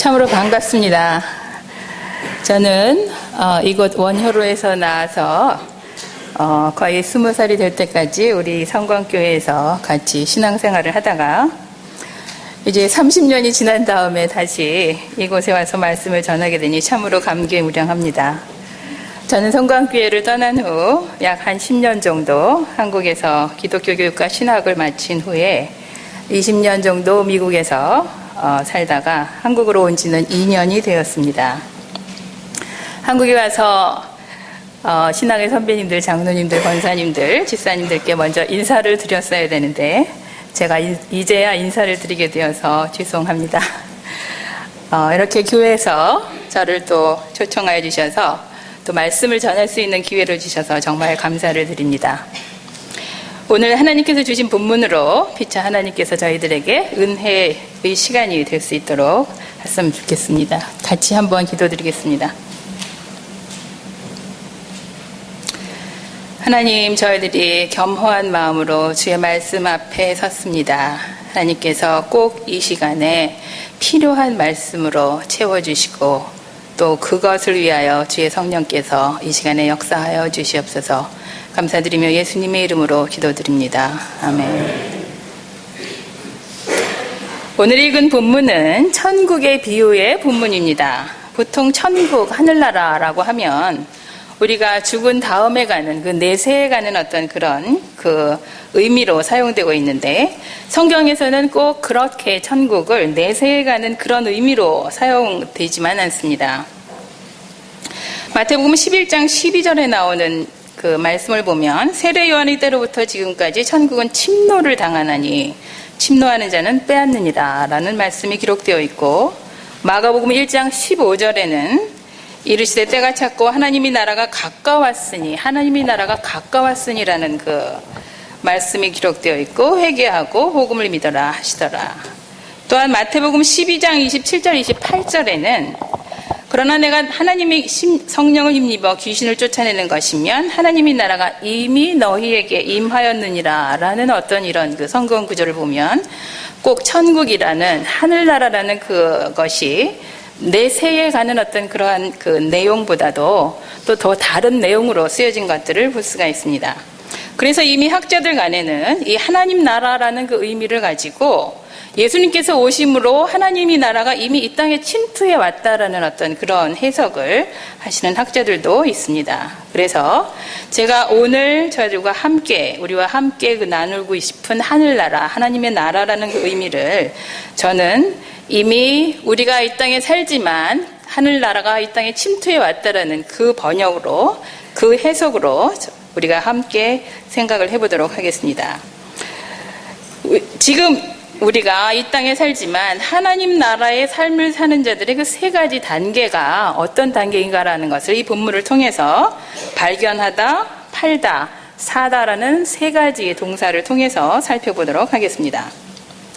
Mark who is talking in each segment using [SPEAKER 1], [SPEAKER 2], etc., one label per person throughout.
[SPEAKER 1] 참으로 반갑습니다. 저는 이곳 원효로에서 나와서 거의 20살이 될 때까지 우리 성광교회에서 같이 신앙생활을 하다가 이제 30년이 지난 다음에 다시 이곳에 와서 말씀을 전하게 되니 참으로 감개무량합니다. 저는 성광교회를 떠난 후 약 한 10년 정도 한국에서 기독교 교육과 신학을 마친 후에 20년 정도 미국에서 살다가 한국으로 온 지는 2년이 되었습니다. 한국에 와서 신학의 선배님들, 장로님들, 권사님들, 집사님들께 먼저 인사를 드렸어야 되는데 제가 이제야 인사를 드리게 되어서 죄송합니다. 이렇게 교회에서 저를 또 초청하여 주셔서 또 말씀을 전할 수 있는 기회를 주셔서 정말 감사를 드립니다. 오늘 하나님께서 주신 본문으로 피차 하나님께서 저희들에게 은혜의 시간이 될 수 있도록 했으면 좋겠습니다. 같이 한번 기도드리겠습니다. 하나님, 저희들이 겸허한 마음으로 주의 말씀 앞에 섰습니다. 하나님께서 꼭 이 시간에 필요한 말씀으로 채워주시고 또 그것을 위하여 주의 성령께서 이 시간에 역사하여 주시옵소서. 감사드리며 예수님의 이름으로 기도드립니다. 아멘. 오늘 읽은 본문은 천국의 비유의 본문입니다. 보통 천국, 하늘나라라고 하면 우리가 죽은 다음에 가는 그 내세에 가는 어떤 그런 그 의미로 사용되고 있는데 성경에서는 꼭 그렇게 천국을 내세에 가는 그런 의미로 사용되지만 않습니다. 마태복음 11장 12절에 나오는 그 말씀을 보면 세례 요한의 때로부터 지금까지 천국은 침노를 당하나니 침노하는 자는 빼앗느니라 라는 말씀이 기록되어 있고 마가복음 1장 15절에는 이르시되 때가 찼고 하나님의 나라가 가까웠으니라는 그 말씀이 기록되어 있고 회개하고 복음을 믿어라 하시더라. 또한 마태복음 12장 27절 28절에는 그러나 내가 하나님의 성령을 힘입어 귀신을 쫓아내는 것이면 하나님의 나라가 이미 너희에게 임하였느니라 라는 어떤 이런 그 성경 구절을 보면 꼭 천국이라는 하늘나라라는 그것이 내세에 가는 어떤 그러한 그 내용보다도 또 더 다른 내용으로 쓰여진 것들을 볼 수가 있습니다. 그래서 이미 학자들 간에는 이 하나님 나라라는 그 의미를 가지고 예수님께서 오심으로 하나님의 나라가 이미 이 땅에 침투해 왔다라는 어떤 그런 해석을 하시는 학자들도 있습니다. 그래서 제가 오늘 저희들과 함께 우리와 함께 그 나누고 싶은 하늘나라, 하나님의 나라라는 그 의미를 저는 이미 우리가 이 땅에 살지만 하늘나라가 이 땅에 침투해 왔다라는 그 번역으로 그 해석으로 우리가 함께 생각을 해보도록 하겠습니다. 지금 우리가 이 땅에 살지만 하나님 나라의 삶을 사는 자들의 그 세 가지 단계가 어떤 단계인가라는 것을 이 본문을 통해서 발견하다, 팔다, 사다라는 세 가지의 동사를 통해서 살펴보도록 하겠습니다.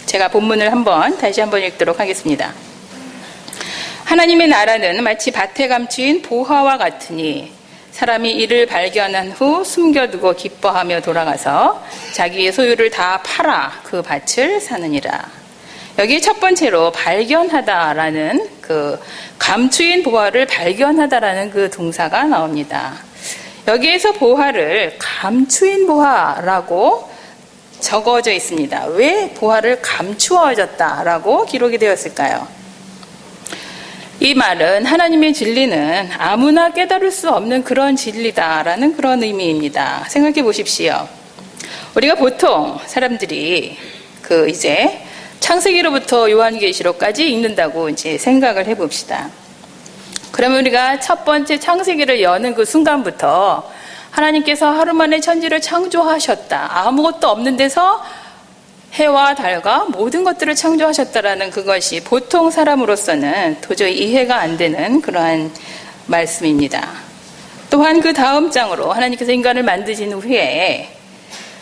[SPEAKER 1] 제가 본문을 다시 한번 읽도록 하겠습니다. 하나님의 나라는 마치 밭에 감추인 보화와 같으니 사람이 이를 발견한 후 숨겨두고 기뻐하며 돌아가서 자기의 소유를 다 팔아 그 밭을 사느니라. 여기 첫 번째로 발견하다라는 그 감추인 보화를 발견하다라는 그 동사가 나옵니다. 여기에서 보화를 감추인 보화라고 적어져 있습니다. 왜 보화를 감추어졌다라고 기록이 되었을까요? 이 말은 하나님의 진리는 아무나 깨달을 수 없는 그런 진리다라는 그런 의미입니다. 생각해 보십시오. 우리가 보통 사람들이 이제 창세기로부터 요한계시록까지 읽는다고 이제 생각을 해 봅시다. 그러면 우리가 첫 번째 창세기를 여는 그 순간부터 하나님께서 하루 만에 천지를 창조하셨다. 아무것도 없는 데서 해와 달과 모든 것들을 창조하셨다라는 그것이 보통 사람으로서는 도저히 이해가 안 되는 그러한 말씀입니다. 또한 그 다음 장으로 하나님께서 인간을 만드신 후에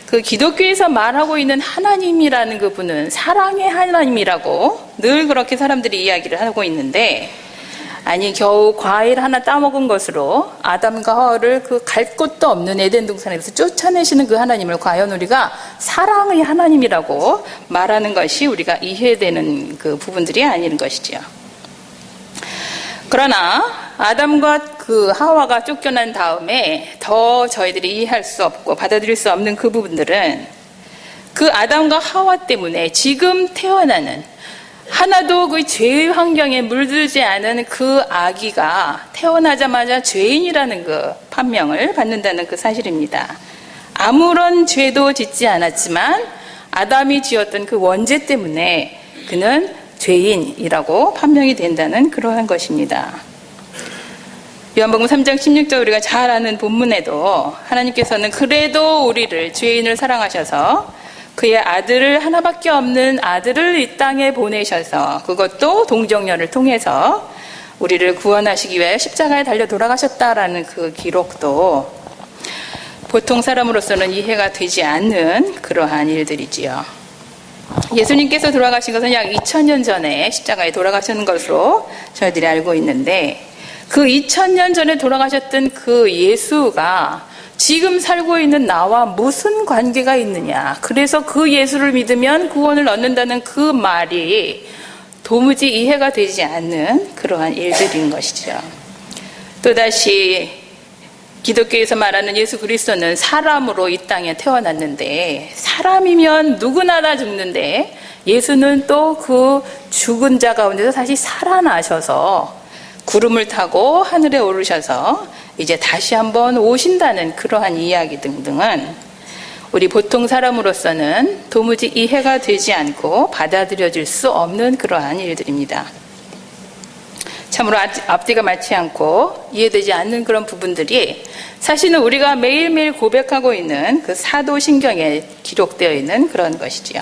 [SPEAKER 1] 그 기독교에서 말하고 있는 하나님이라는 그분은 사랑의 하나님이라고 늘 그렇게 사람들이 이야기를 하고 있는데 아니 겨우 과일 하나 따먹은 것으로 아담과 하와를 그 갈 곳도 없는 에덴 동산에서 쫓아내시는 그 하나님을 과연 우리가 사랑의 하나님이라고 말하는 것이 우리가 이해되는 그 부분들이 아닌 것이죠. 그러나 아담과 그 하와가 쫓겨난 다음에 더 저희들이 이해할 수 없고 받아들일 수 없는 그 부분들은 그 아담과 하와 때문에 지금 태어나는 하나도 그 죄의 환경에 물들지 않은 그 아기가 태어나자마자 죄인이라는 그 판명을 받는다는 그 사실입니다. 아무런 죄도 짓지 않았지만 아담이 지었던 그 원죄 때문에 그는 죄인이라고 판명이 된다는 그러한 것입니다. 요한복음 3장 16절 우리가 잘 아는 본문에도 하나님께서는 그래도 우리를 죄인을 사랑하셔서 그의 아들을 하나밖에 없는 아들을 이 땅에 보내셔서 그것도 동정녀를 통해서 우리를 구원하시기 위해 십자가에 달려 돌아가셨다라는 그 기록도 보통 사람으로서는 이해가 되지 않는 그러한 일들이지요. 예수님께서 돌아가신 것은 약 2000년 전에 십자가에 돌아가시는 것으로 저희들이 알고 있는데 그 2000년 전에 돌아가셨던 그 예수가 지금 살고 있는 나와 무슨 관계가 있느냐. 그래서 그 예수를 믿으면 구원을 얻는다는 그 말이 도무지 이해가 되지 않는 그러한 일들인 것이죠. 또다시 기독교에서 말하는 예수 그리스도는 사람으로 이 땅에 태어났는데 사람이면 누구나 다 죽는데 예수는 또 그 죽은 자 가운데서 다시 살아나셔서 구름을 타고 하늘에 오르셔서 이제 다시 한번 오신다는 그러한 이야기 등등은 우리 보통 사람으로서는 도무지 이해가 되지 않고 받아들여질 수 없는 그러한 일들입니다. 참으로 앞뒤가 맞지 않고 이해되지 않는 그런 부분들이 사실은 우리가 매일매일 고백하고 있는 그 사도신경에 기록되어 있는 그런 것이지요.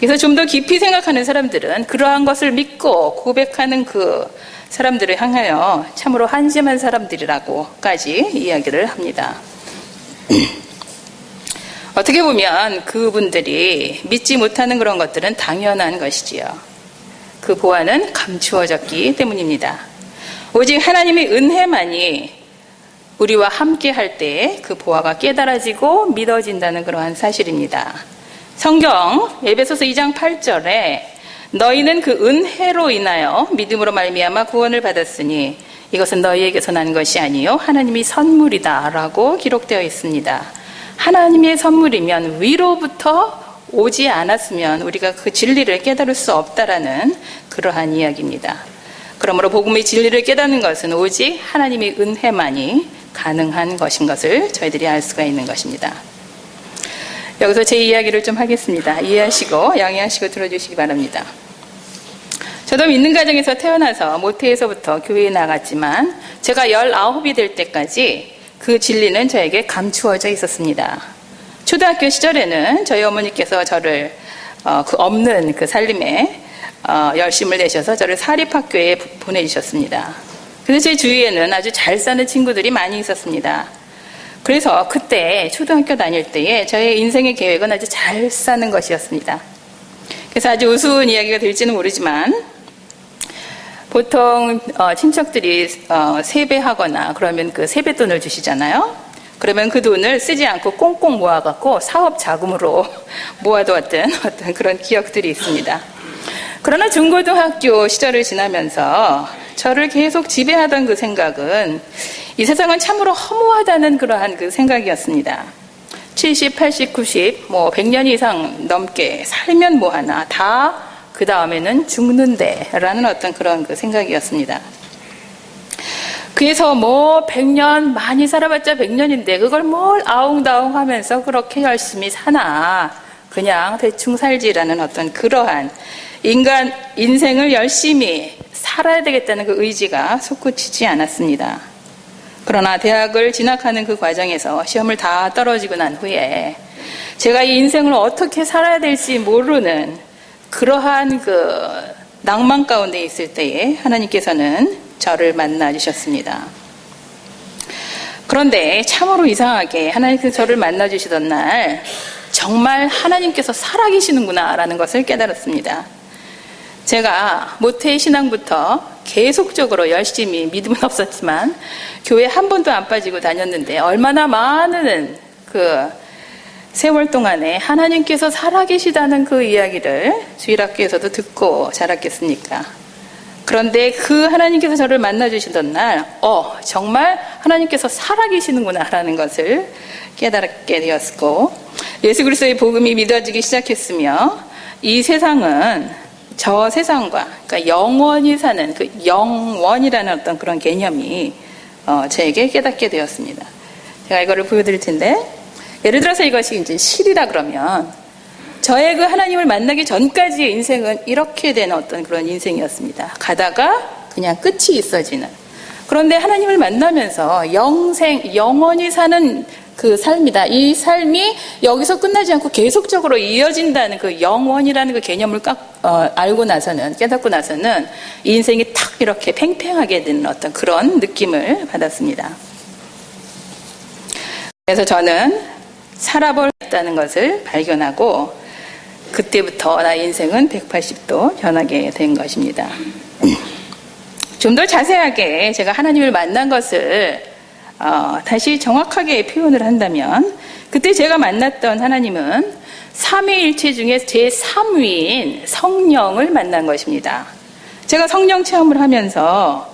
[SPEAKER 1] 그래서 좀 더 깊이 생각하는 사람들은 그러한 것을 믿고 고백하는 그 사람들을 향하여 참으로 한심한 사람들이라고까지 이야기를 합니다. 어떻게 보면 그분들이 믿지 못하는 그런 것들은 당연한 것이지요. 그 보화는 감추어졌기 때문입니다. 오직 하나님의 은혜만이 우리와 함께 할 때 그 보화가 깨달아지고 믿어진다는 그러한 사실입니다. 성경 에베소서 2장 8절에 너희는 그 은혜로 인하여 믿음으로 말미암아 구원을 받았으니 이것은 너희에게서 난 것이 아니요 하나님의 선물이다 라고 기록되어 있습니다. 하나님의 선물이면 위로부터 오지 않았으면 우리가 그 진리를 깨달을 수 없다라는 그러한 이야기입니다. 그러므로 복음의 진리를 깨닫는 것은 오직 하나님의 은혜만이 가능한 것인 것을 저희들이 알 수가 있는 것입니다. 여기서 제 이야기를 좀 하겠습니다. 이해하시고 양해하시고 들어주시기 바랍니다. 저도 믿는 가정에서 태어나서 모태에서부터 교회에 나갔지만 제가 19이 될 때까지 그 진리는 저에게 감추어져 있었습니다. 초등학교 시절에는 저희 어머니께서 저를 그 없는 그 살림에 열심을 내셔서 저를 사립학교에 보내주셨습니다. 그래서 제 주위에는 아주 잘 사는 친구들이 많이 있었습니다. 그래서 그때 초등학교 다닐 때에 저의 인생의 계획은 아주 잘 사는 것이었습니다. 그래서 아주 우스운 이야기가 될지는 모르지만 보통 친척들이 세배하거나 그러면 그 세뱃돈을 주시잖아요. 그러면 그 돈을 쓰지 않고 꽁꽁 모아갖고 사업 자금으로 모아두었던 어떤 그런 기억들이 있습니다. 그러나 중고등학교 시절을 지나면서 저를 계속 지배하던 그 생각은 이 세상은 참으로 허무하다는 그러한 그 생각이었습니다. 70, 80, 90, 100년 이상 넘게 살면 뭐하나 다 그 다음에는 죽는데 라는 어떤 그런 그 생각이었습니다. 그래서 100년 많이 살아봤자 100년인데 그걸 뭘 아웅다웅 하면서 그렇게 열심히 사나 그냥 대충 살지라는 어떤 그러한 인생을 열심히 살아야 되겠다는 그 의지가 솟구치지 않았습니다. 그러나 대학을 진학하는 그 과정에서 시험을 다 떨어지고 난 후에 제가 이 인생을 어떻게 살아야 될지 모르는 그러한 그 낭만 가운데 있을 때에 하나님께서는 저를 만나 주셨습니다. 그런데 참으로 이상하게 하나님께서 저를 만나 주시던 날 정말 하나님께서 살아계시는구나 라는 것을 깨달았습니다. 제가 모태 신앙부터 계속적으로 열심히 믿음은 없었지만 교회 한 번도 안 빠지고 다녔는데 얼마나 많은 그 세월 동안에 하나님께서 살아계시다는 그 이야기를 주일학교에서도 듣고 자랐겠습니까? 그런데 그 하나님께서 저를 만나주시던 날, 정말 하나님께서 살아계시는구나 라는 것을 깨닫게 되었고, 예수 그리스도의 복음이 믿어지기 시작했으며, 이 세상은 저 세상과, 그러니까 영원히 사는 그 영원이라는 어떤 그런 개념이 저에게 깨닫게 되었습니다. 제가 이거를 보여드릴 텐데, 예를 들어서 이것이 이제 실이라 그러면, 저의 그 하나님을 만나기 전까지의 인생은 이렇게 된 어떤 그런 인생이었습니다. 가다가 그냥 끝이 있어지는. 그런데 하나님을 만나면서 영원히 사는 그 삶이다. 이 삶이 여기서 끝나지 않고 계속적으로 이어진다는 그 영원이라는 그 개념을 깨닫고 나서는 이 인생이 탁 이렇게 팽팽하게 되는 어떤 그런 느낌을 받았습니다. 그래서 저는 살아버렸다는 것을 발견하고, 그때부터 나의 인생은 180도 변하게 된 것입니다. 좀 더 자세하게 제가 하나님을 만난 것을 다시 정확하게 표현을 한다면, 그때 제가 만났던 하나님은 삼위일체 중에 제3위인 성령을 만난 것입니다. 제가 성령 체험을 하면서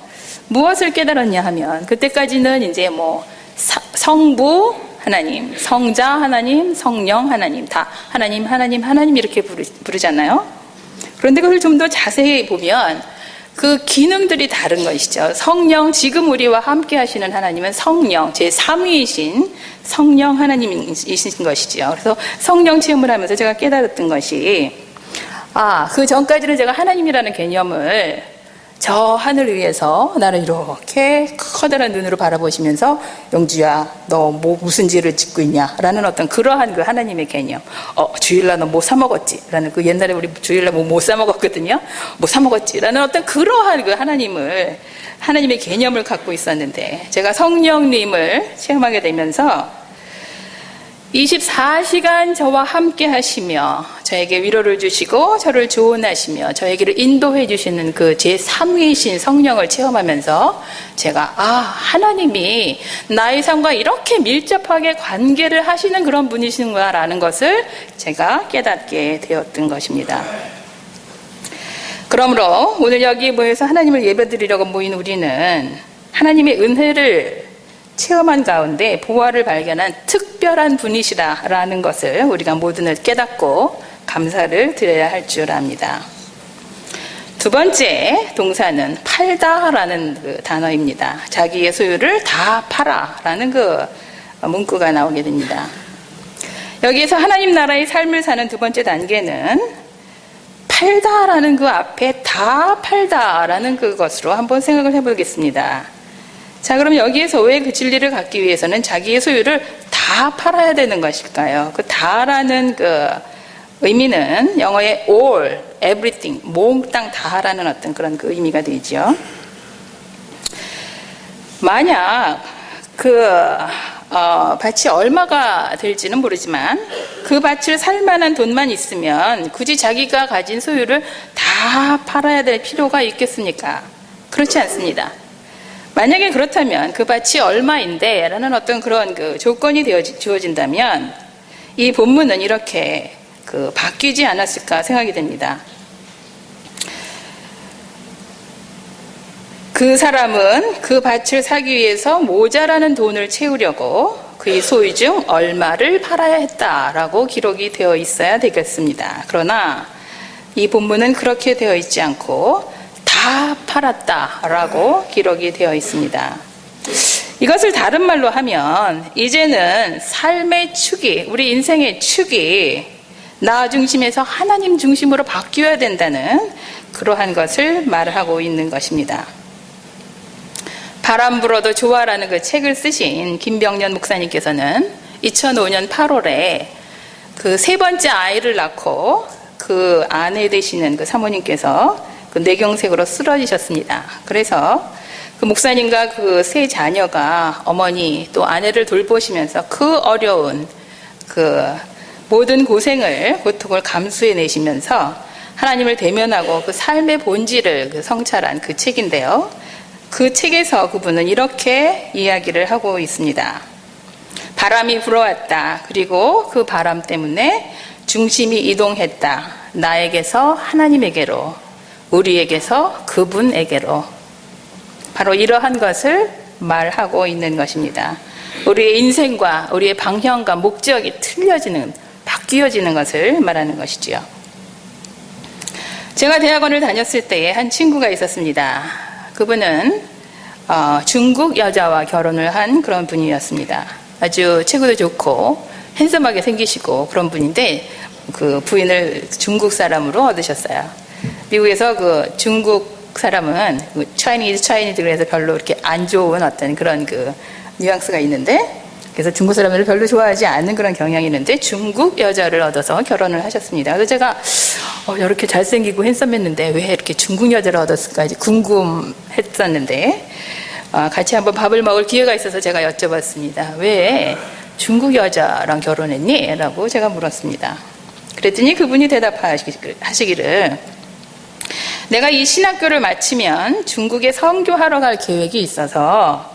[SPEAKER 1] 무엇을 깨달았냐 하면, 그때까지는 이제 성부 하나님, 성자 하나님, 성령 하나님, 다 하나님 이렇게 부르잖아요. 그런데 그걸 좀 더 자세히 보면 그 기능들이 다른 것이죠. 성령, 지금 우리와 함께 하시는 하나님은 성령, 제3위이신 성령 하나님이신 것이죠. 그래서 성령 체험을 하면서 제가 깨달았던 것이, 그 전까지는 제가 하나님이라는 개념을 저 하늘 위에서 나를 이렇게 커다란 눈으로 바라보시면서, 영주야, 너 무슨 죄를 짓고 있냐? 라는 어떤 그러한 그 하나님의 개념. 주일날 너 뭐 사먹었지? 라는 그 옛날에 우리 주일날 뭐 사먹었거든요? 뭐 사먹었지? 라는 어떤 그러한 그 하나님의 개념을 갖고 있었는데, 제가 성령님을 체험하게 되면서 24시간 저와 함께 하시며 저에게 위로를 주시고 저를 조언하시며 저에게를 인도해 주시는 그 제3위이신 성령을 체험하면서 제가 하나님이 나의 삶과 이렇게 밀접하게 관계를 하시는 그런 분이신가 라는 것을 제가 깨닫게 되었던 것입니다. 그러므로 오늘 여기 모여서 하나님을 예배드리려고 모인 우리는 하나님의 은혜를 체험한 가운데 보화를 발견한 특별한 분이시라는 것을 우리가 모두는 깨닫고 감사를 드려야 할 줄 압니다. 두 번째 동사는 팔다라는 그 단어입니다. 자기의 소유를 다 팔아라는 그 문구가 나오게 됩니다. 여기에서 하나님 나라의 삶을 사는 두 번째 단계는 팔다라는 그 앞에 다 팔다라는 그것으로 한번 생각을 해보겠습니다. 자, 그럼 여기에서 왜 그 진리를 갖기 위해서는 자기의 소유를 다 팔아야 되는 것일까요? 그 다라는 그 의미는 영어의 all, everything, 몽땅 다라는 어떤 그런 그 의미가 되죠. 만약 밭이 얼마가 될지는 모르지만 그 밭을 살 만한 돈만 있으면 굳이 자기가 가진 소유를 다 팔아야 될 필요가 있겠습니까? 그렇지 않습니다. 만약에 그렇다면 그 밭이 얼마인데 라는 어떤 그런 그 조건이 주어진다면 이 본문은 이렇게 바뀌지 않았을까 생각이 됩니다. 그 사람은 그 밭을 사기 위해서 모자라는 돈을 채우려고 그의 소유 중 얼마를 팔아야 했다라고 기록이 되어 있어야 되겠습니다. 그러나 이 본문은 그렇게 되어 있지 않고 다 팔았다라고 기록이 되어 있습니다. 이것을 다른 말로 하면 이제는 삶의 축이, 우리 인생의 축이 나 중심에서 하나님 중심으로 바뀌어야 된다는 그러한 것을 말하고 있는 것입니다. 바람 불어도 좋아라는 그 책을 쓰신 김병년 목사님께서는 2005년 8월에 그 세 번째 아이를 낳고 그 아내 되시는 그 사모님께서 그 뇌경색으로 쓰러지셨습니다. 그래서 그 목사님과 그 세 자녀가 어머니 또 아내를 돌보시면서 그 어려운 그 모든 고통을 감수해내시면서 하나님을 대면하고 그 삶의 본질을 그 성찰한 그 책인데요. 그 책에서 그분은 이렇게 이야기를 하고 있습니다. 바람이 불어왔다. 그리고 그 바람 때문에 중심이 이동했다. 나에게서 하나님에게로. 우리에게서 그분에게로, 바로 이러한 것을 말하고 있는 것입니다. 우리의 인생과 우리의 방향과 목적이 바뀌어지는 것을 말하는 것이지요. 제가 대학원을 다녔을 때에 한 친구가 있었습니다. 그분은 중국 여자와 결혼을 한 그런 분이었습니다. 아주 체구도 좋고 핸섬하게 생기시고 그런 분인데, 그 부인을 중국 사람으로 얻으셨어요. 미국에서 그 중국 사람은 차이니즈 그래서 별로 이렇게 안 좋은 어떤 그런 그 뉘앙스가 있는데, 그래서 중국 사람들을 별로 좋아하지 않는 그런 경향이 있는데 중국 여자를 얻어서 결혼을 하셨습니다. 그래서 제가 이렇게 잘생기고 핸섬했는데 왜 이렇게 중국 여자를 얻었을까 궁금했었는데, 같이 한번 밥을 먹을 기회가 있어서 제가 여쭤봤습니다. 왜 중국 여자랑 결혼했니? 라고 제가 물었습니다. 그랬더니 그분이 대답하시기를, 내가 이 신학교를 마치면 중국에 선교하러 갈 계획이 있어서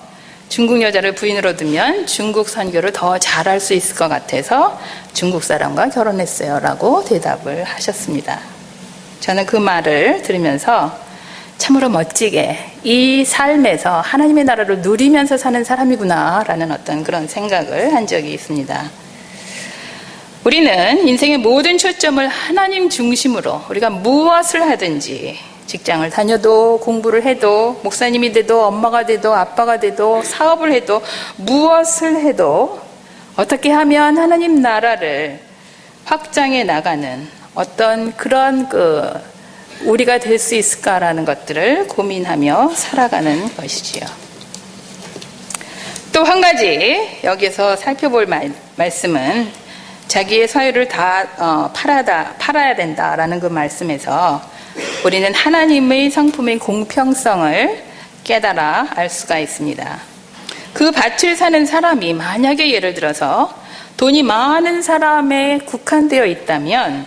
[SPEAKER 1] 중국 여자를 부인으로 두면 중국 선교를 더 잘할 수 있을 것 같아서 중국 사람과 결혼했어요 라고 대답을 하셨습니다. 저는 그 말을 들으면서 참으로 멋지게 이 삶에서 하나님의 나라를 누리면서 사는 사람이구나 라는 어떤 그런 생각을 한 적이 있습니다. 우리는 인생의 모든 초점을 하나님 중심으로, 우리가 무엇을 하든지, 직장을 다녀도 공부를 해도 목사님이 돼도 엄마가 돼도 아빠가 돼도 사업을 해도 무엇을 해도 어떻게 하면 하나님 나라를 확장해 나가는 어떤 그런 우리가 될 수 있을까라는 것들을 고민하며 살아가는 것이지요. 또 한 가지 여기서 살펴볼 말씀은 자기의 사유를 다 팔아야 된다라는 그 말씀에서 우리는 하나님의 성품의 공평성을 깨달아 알 수가 있습니다. 그 밭을 사는 사람이 만약에 예를 들어서 돈이 많은 사람에 국한되어 있다면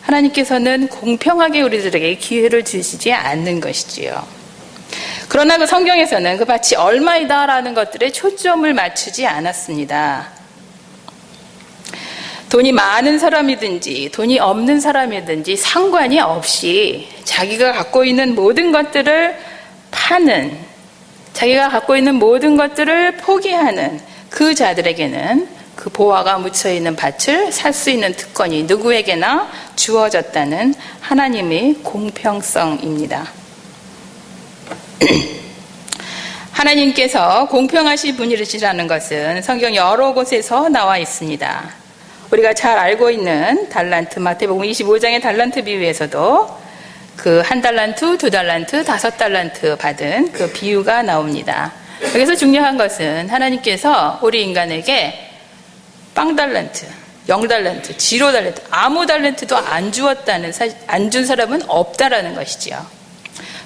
[SPEAKER 1] 하나님께서는 공평하게 우리들에게 기회를 주시지 않는 것이지요. 그러나 그 성경에서는 그 밭이 얼마이다라는 것들에 초점을 맞추지 않았습니다. 돈이 많은 사람이든지 돈이 없는 사람이든지 상관이 없이 자기가 갖고 있는 모든 것들을 파는, 자기가 갖고 있는 모든 것들을 포기하는 그 자들에게는 그 보화가 묻혀있는 밭을 살 수 있는 특권이 누구에게나 주어졌다는 하나님의 공평성입니다. 하나님께서 공평하신 분이시라는 것은 성경 여러 곳에서 나와 있습니다. 우리가 잘 알고 있는 달란트, 마태복음 25장의 달란트 비유에서도 그 1달란트, 2달란트, 5달란트 받은 그 비유가 나옵니다. 여기서 중요한 것은 하나님께서 우리 인간에게 0달란트, 0달란트, 0달란트, 아무 달란트도 안 주었다는, 안 준 사람은 없다라는 것이지요.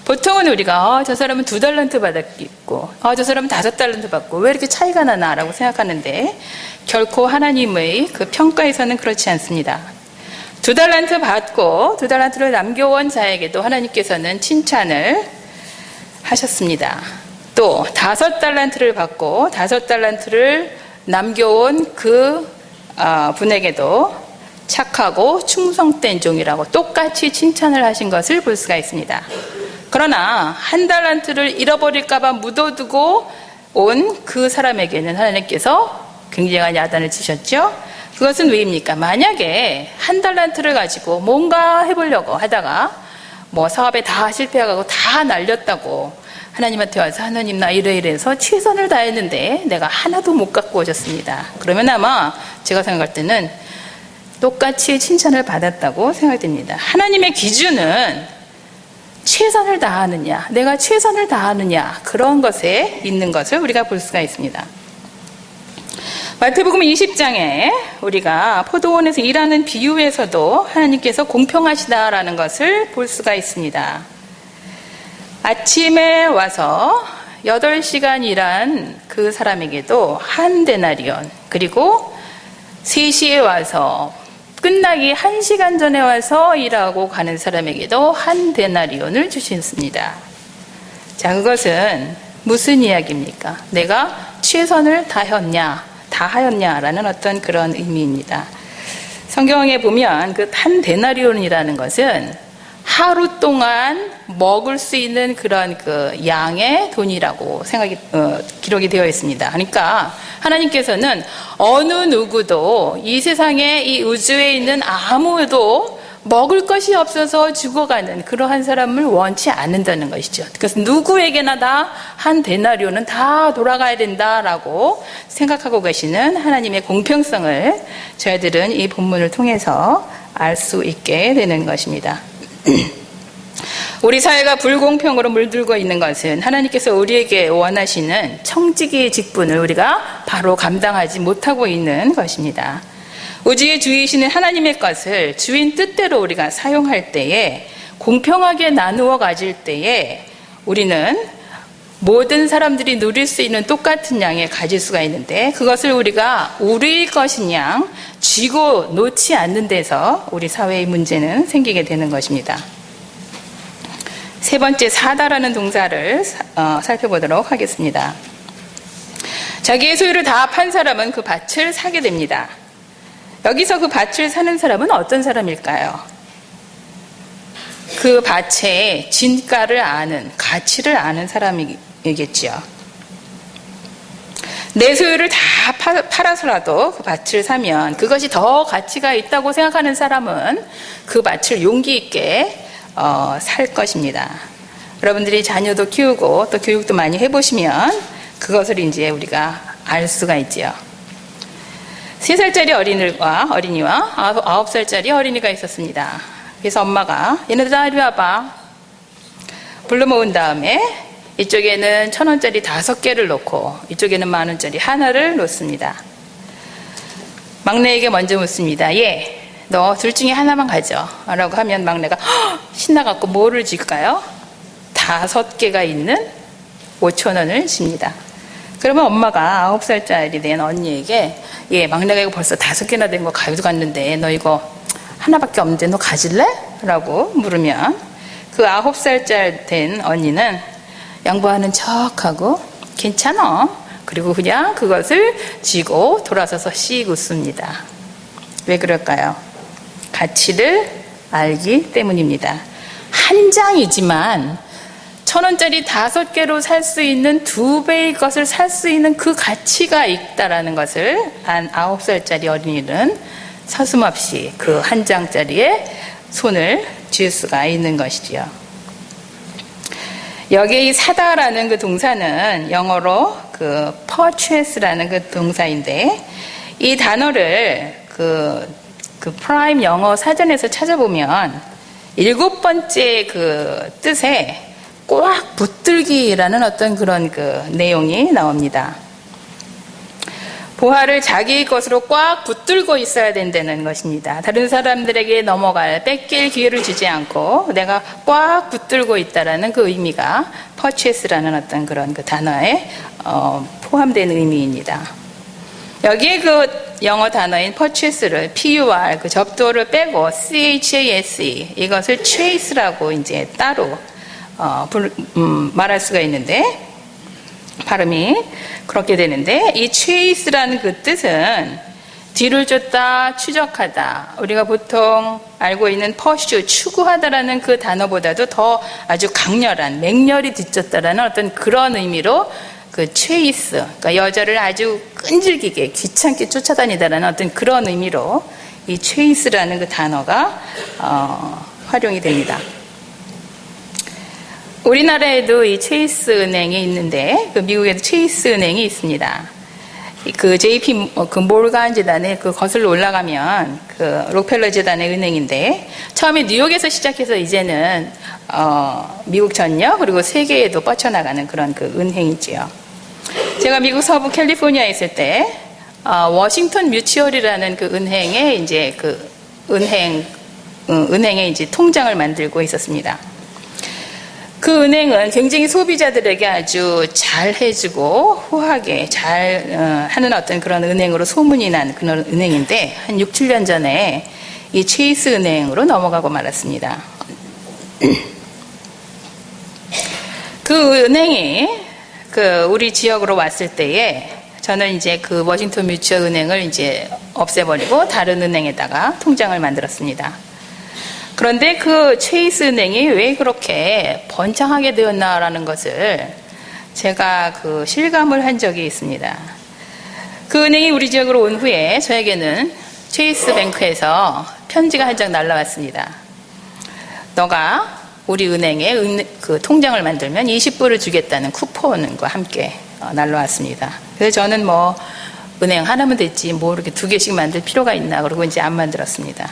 [SPEAKER 1] 보통은 우리가 저 사람은 2달란트 받았고 저 사람은 5달란트 받고 왜 이렇게 차이가 나나 라고 생각하는데, 결코 하나님의 그 평가에서는 그렇지 않습니다. 2달란트 받고 2달란트를 남겨온 자에게도 하나님께서는 칭찬을 하셨습니다. 또 5달란트를 받고 5달란트를 남겨온 그 분에게도 착하고 충성된 종이라고 똑같이 칭찬을 하신 것을 볼 수가 있습니다. 그러나 1달란트를 잃어버릴까봐 묻어두고 온 그 사람에게는 하나님께서 굉장한 야단을 치셨죠. 그것은 왜입니까? 만약에 1달란트를 가지고 뭔가 해보려고 하다가 사업에 다 실패하고 다 날렸다고 하나님한테 와서 하나님 나 이래서 최선을 다했는데 내가 하나도 못 갖고 오셨습니다. 그러면 아마 제가 생각할 때는 똑같이 칭찬을 받았다고 생각됩니다. 하나님의 기준은 최선을 다하느냐, 내가 최선을 다하느냐, 그런 것에 있는 것을 우리가 볼 수가 있습니다. 마태복음 20장에 우리가 포도원에서 일하는 비유에서도 하나님께서 공평하시다라는 것을 볼 수가 있습니다. 아침에 와서 8시간 일한 그 사람에게도 1데나리온, 그리고 3시에 와서 끝나기 1시간 전에 와서 일하고 가는 사람에게도 1데나리온을 주셨습니다. 자, 그것은 무슨 이야기입니까? 내가 최선을 다하였냐라는 어떤 그런 의미입니다. 성경에 보면 그 1데나리온이라는 것은 하루 동안 먹을 수 있는 그런 그 양의 돈이라고 기록이 되어 있습니다. 그러니까 하나님께서는 어느 누구도 이 세상에 이 우주에 있는 아무도 먹을 것이 없어서 죽어가는 그러한 사람을 원치 않는다는 것이죠. 그래서 누구에게나 다 한 데나리온은 다 돌아가야 된다라고 생각하고 계시는 하나님의 공평성을 저희들은 이 본문을 통해서 알 수 있게 되는 것입니다. 우리 사회가 불공평으로 물들고 있는 것은 하나님께서 우리에게 원하시는 청지기의 직분을 우리가 바로 감당하지 못하고 있는 것입니다. 우주의 주이시는 하나님의 것을 주인 뜻대로 우리가 사용할 때에, 공평하게 나누어 가질 때에 우리는 모든 사람들이 누릴 수 있는 똑같은 양을 가질 수가 있는데, 그것을 우리가 우리의 것인 양 쥐고 놓지 않는 데서 우리 사회의 문제는 생기게 되는 것입니다. 세 번째, 사다라는 동사를 살펴보도록 하겠습니다. 자기의 소유를 다 판 사람은 그 밭을 사게 됩니다. 여기서 그 밭을 사는 사람은 어떤 사람일까요? 그 밭의 진가를 아는, 가치를 아는 사람이겠지요. 내 소유를 다 팔아서라도 그 밭을 사면 그것이 더 가치가 있다고 생각하는 사람은 그 밭을 용기 있게 살 것입니다. 여러분들이 자녀도 키우고 또 교육도 많이 해보시면 그것을 이제 우리가 알 수가 있지요. 3살짜리 어린이와 9살짜리 어린이가 있었습니다. 그래서 엄마가 얘네들 다 이리 와봐 불러 모은 다음에 이쪽에는 1,000원짜리 5개를 놓고 이쪽에는 10,000원짜리 하나를 놓습니다. 막내에게 먼저 묻습니다. 얘, 너 둘 중에 하나만 가져 라고 하면 막내가 신나갖고 뭐를 줄까요? 5개가 있는 5,000원을 줍니다. 그러면 엄마가 9살짜리 된 언니에게, 예, 막내가 이거 벌써 5개나 된 거 가져갔는데 너 이거 하나밖에 없는데 너 가질래? 라고 물으면 그 9살짜리 된 언니는 양보하는 척하고 괜찮아. 그리고 그냥 그것을 쥐고 돌아서서 씩 웃습니다. 왜 그럴까요? 가치를 알기 때문입니다. 한 장이지만 1,000원짜리 5개로 살 수 있는 2배의 것을 살 수 있는 그 가치가 있다라는 것을 한 9살짜리 어린이는 서슴없이 그 한 장짜리에 손을 쥘 수가 있는 것이지요. 여기에 이 사다라는 그 동사는 영어로 그 purchase라는 그 동사인데, 이 단어를 그 프라임 영어 사전에서 찾아보면 7번째 그 뜻에 꽉 붙들기라는 어떤 그런 그 내용이 나옵니다. 보화를 자기 것으로 꽉 붙들고 있어야 된다는 것입니다. 다른 사람들에게 뺏길 기회를 주지 않고 내가 꽉 붙들고 있다라는 그 의미가 purchase라는 어떤 그런 그 단어에 포함된 의미입니다. 여기에 그 영어 단어인 purchase를 PUR 그 접두어를 빼고 CHASE 이것을 chase라고 이제 따로 말할 수가 있는데, 발음이 그렇게 되는데, 이 chase라는 그 뜻은 뒤를 쫓다, 추적하다, 우리가 보통 알고 있는 pursue, 추구하다라는 그 단어보다도 더 아주 강렬한, 맹렬히 뒤쫓다라는 어떤 그런 의미로 그 chase, 그러니까 여자를 아주 끈질기게 귀찮게 쫓아다니다라는 어떤 그런 의미로 이 chase라는 그 단어가 활용이 됩니다. 우리나라에도 이 체이스 은행이 있는데, 그 미국에도 체이스 은행이 있습니다. 그 JP 그 몰간 재단에 그 거슬러 올라가면 그 록펠러 재단의 은행인데, 처음에 뉴욕에서 시작해서 이제는 미국 전역 그리고 세계에도 뻗쳐나가는 그런 그 은행이지요. 제가 미국 서부 캘리포니아에 있을 때 워싱턴 뮤추얼이라는 그 은행에 이제 그 은행에 이제 통장을 만들고 있었습니다. 그 은행은 굉장히 소비자들에게 아주 잘 해주고 후하게 잘 하는 어떤 그런 은행으로 소문이 난 그런 은행인데, 한 6, 7년 전에 이 체이스 은행으로 넘어가고 말았습니다. 그 은행이 우리 지역으로 왔을 때에 저는 이제 그 워싱턴 뮤추얼 은행을 이제 없애버리고 다른 은행에다가 통장을 만들었습니다. 그런데 그 체이스 은행이 왜 그렇게 번창하게 되었나라는 것을 제가 그 실감을 한 적이 있습니다. 그 은행이 우리 지역으로 온 후에 저에게는 체이스 뱅크에서 편지가 한 장 날라왔습니다. 너가 우리 은행에 그 통장을 만들면 20불을 주겠다는 쿠폰과 함께 날라왔습니다. 그래서 저는 뭐 은행 하나면 됐지 뭐 이렇게 2개씩 만들 필요가 있나 그러고 이제 안 만들었습니다.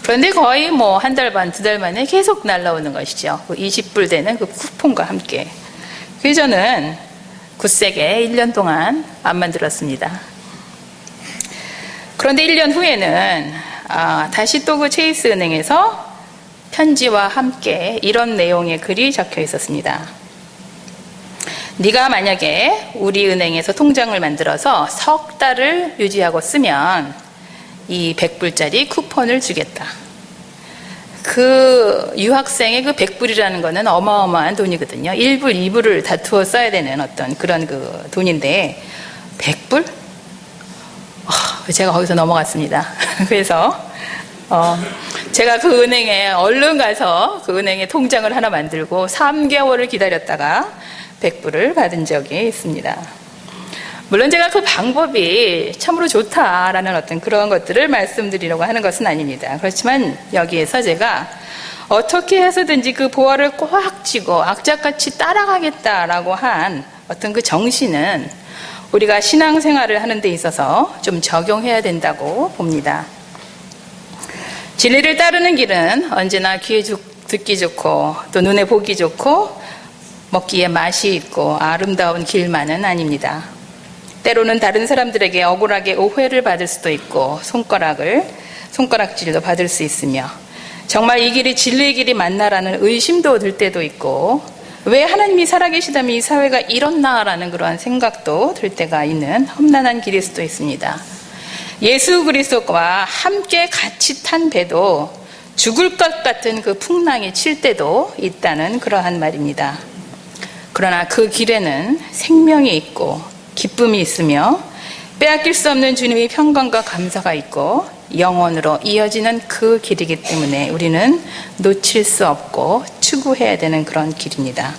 [SPEAKER 1] 그런데 거의 뭐 한 달 반, 2달 만에 계속 날라오는 것이죠. 그 20불 되는 그 쿠폰과 함께. 그래서 저는 굳세게 1년 동안 안 만들었습니다. 그런데 1년 후에는 다시 또 그 체이스 은행에서 편지와 함께 이런 내용의 글이 적혀 있었습니다. 네가 만약에 우리 은행에서 통장을 만들어서 석 달을 유지하고 쓰면 이 100불짜리 쿠폰을 주겠다. 그 유학생의 그 100불이라는 거는 어마어마한 돈이거든요. 1불, 2불을 다투어 써야 되는 어떤 그런 그 돈인데 100불? 제가 거기서 넘어갔습니다. 그래서 제가 그 은행에 얼른 가서 그 은행에 통장을 하나 만들고 3개월을 기다렸다가 100불을 받은 적이 있습니다. 물론 제가 그 방법이 참으로 좋다라는 어떤 그런 것들을 말씀드리려고 하는 것은 아닙니다. 그렇지만 여기에서 제가 어떻게 해서든지 그 보화를 꽉 쥐고 악착같이 따라가겠다라고 한 어떤 그 정신은 우리가 신앙생활을 하는 데 있어서 좀 적용해야 된다고 봅니다. 진리를 따르는 길은 언제나 귀에 듣기 좋고 또 눈에 보기 좋고 먹기에 맛이 있고 아름다운 길만은 아닙니다. 때로는 다른 사람들에게 억울하게 오해를 받을 수도 있고 손가락질도 받을 수 있으며 정말 이 길이 진리의 길이 맞나라는 의심도 들 때도 있고 왜 하나님이 살아계시다면 이 사회가 이렇나라는 그러한 생각도 들 때가 있는 험난한 길일 수도 있습니다. 예수 그리스도와 함께 같이 탄 배도 죽을 것 같은 그 풍랑이 칠 때도 있다는 그러한 말입니다. 그러나 그 길에는 생명이 있고 기쁨이 있으며 빼앗길 수 없는 주님의 평강과 감사가 있고 영원으로 이어지는 그 길이기 때문에 우리는 놓칠 수 없고 추구해야 되는 그런 길입니다.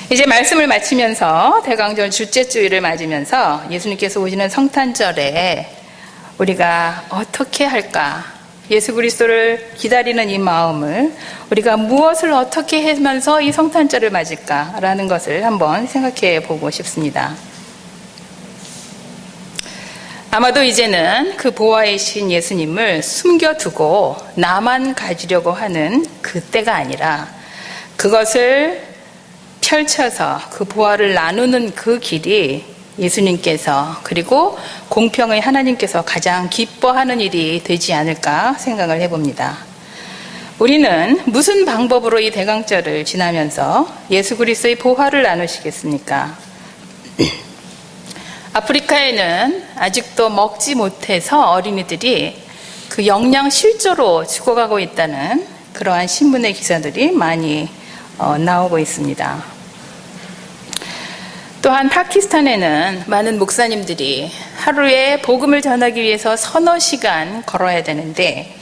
[SPEAKER 1] 이제 말씀을 마치면서 대강절 둘째 주일을 맞으면서 예수님께서 오시는 성탄절에 우리가 어떻게 할까? 예수 그리스도를 기다리는 이 마음을 우리가 무엇을 어떻게 하면서 이 성탄절을 맞을까라는 것을 한번 생각해 보고 싶습니다. 아마도 이제는 그 보화이신 예수님을 숨겨두고 나만 가지려고 하는 그 때가 아니라 그것을 펼쳐서 그 보화를 나누는 그 길이 예수님께서 그리고 공평의 하나님께서 가장 기뻐하는 일이 되지 않을까 생각을 해봅니다. 우리는 무슨 방법으로 이 대강절을 지나면서 예수 그리스도의 보화를 나누시겠습니까? 아프리카에는 아직도 먹지 못해서 어린이들이 그 영양 실조로 죽어가고 있다는 그러한 신문의 기사들이 많이 나오고 있습니다. 또한 파키스탄에는 많은 목사님들이 하루에 복음을 전하기 위해서 서너 시간 걸어야 되는데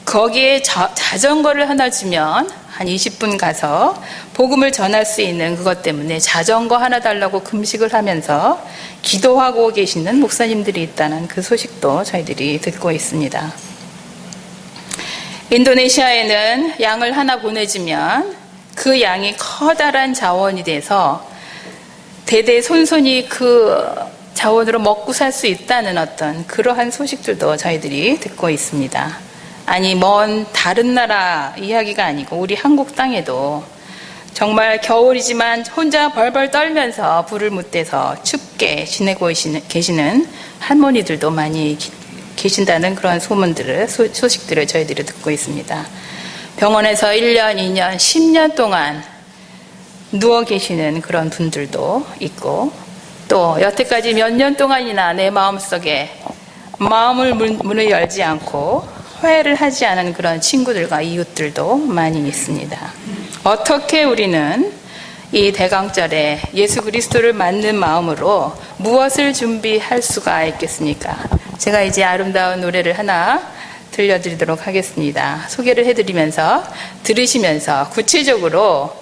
[SPEAKER 1] 거기에 자전거를 하나 주면 한 20분 가서 복음을 전할 수 있는 그것 때문에 자전거 하나 달라고 금식을 하면서 기도하고 계시는 목사님들이 있다는 그 소식도 저희들이 듣고 있습니다. 인도네시아에는 양을 하나 보내주면 그 양이 커다란 자원이 돼서 대대손손이 그 자원으로 먹고 살 수 있다는 어떤 그러한 소식들도 저희들이 듣고 있습니다. 아니 먼 다른 나라 이야기가 아니고 우리 한국 땅에도 정말 겨울이지만 혼자 벌벌 떨면서 불을 묻대서 춥게 지내고 계시는 할머니들도 많이 계신다는 그런 소식들을 저희들이 듣고 있습니다. 병원에서 1년, 2년, 10년 동안 누워 계시는 그런 분들도 있고 또 여태까지 몇 년 동안이나 내 마음속에 문을 열지 않고 화해를 하지 않은 그런 친구들과 이웃들도 많이 있습니다. 어떻게 우리는 이 대강절에 예수 그리스도를 맞는 마음으로 무엇을 준비할 수가 있겠습니까? 제가 이제 아름다운 노래를 하나 들려드리도록 하겠습니다. 소개를 해드리면서 들으시면서 구체적으로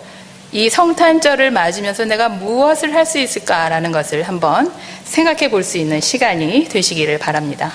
[SPEAKER 1] 이 성탄절을 맞으면서 내가 무엇을 할 수 있을까라는 것을 한번 생각해 볼 수 있는 시간이 되시기를 바랍니다.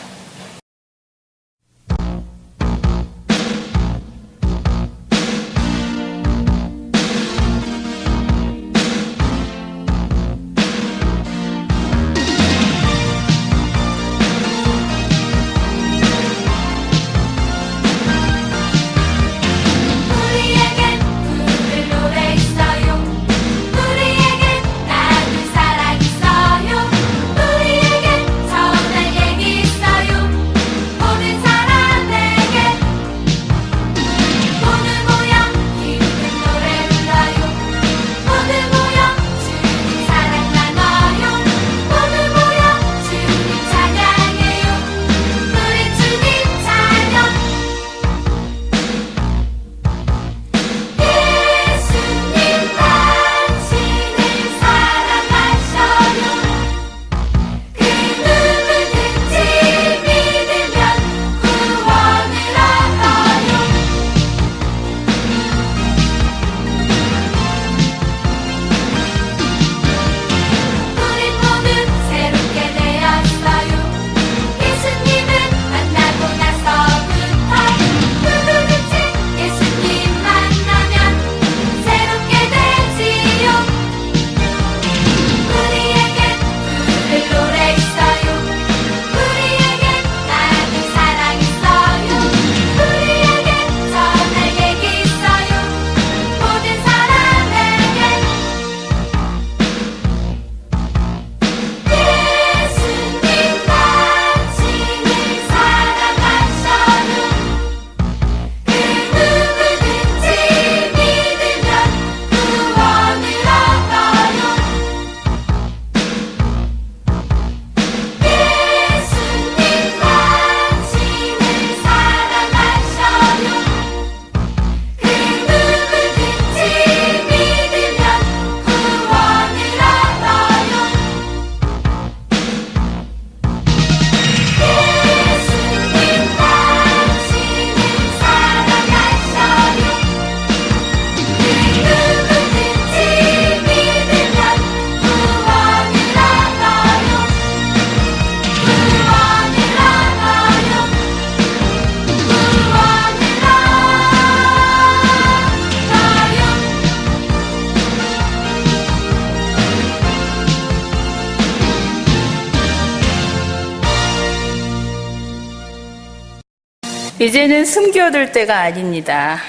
[SPEAKER 1] 이제는 숨겨둘 때가 아닙니다.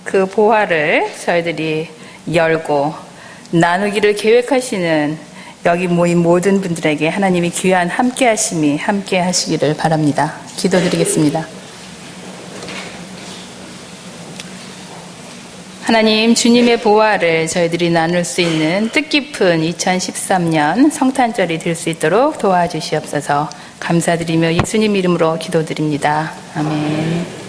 [SPEAKER 1] 그 보화를 저희들이 열고 나누기를 계획하시는 여기 모인 모든 분들에게 하나님이 귀한 함께하심이 함께 하시기를 바랍니다. 기도드리겠습니다. 하나님, 주님의 보화를 저희들이 나눌 수 있는 뜻깊은 2013년 성탄절이 될 수 있도록 도와주시옵소서. 감사드리며 예수님 이름으로 기도드립니다. 아멘.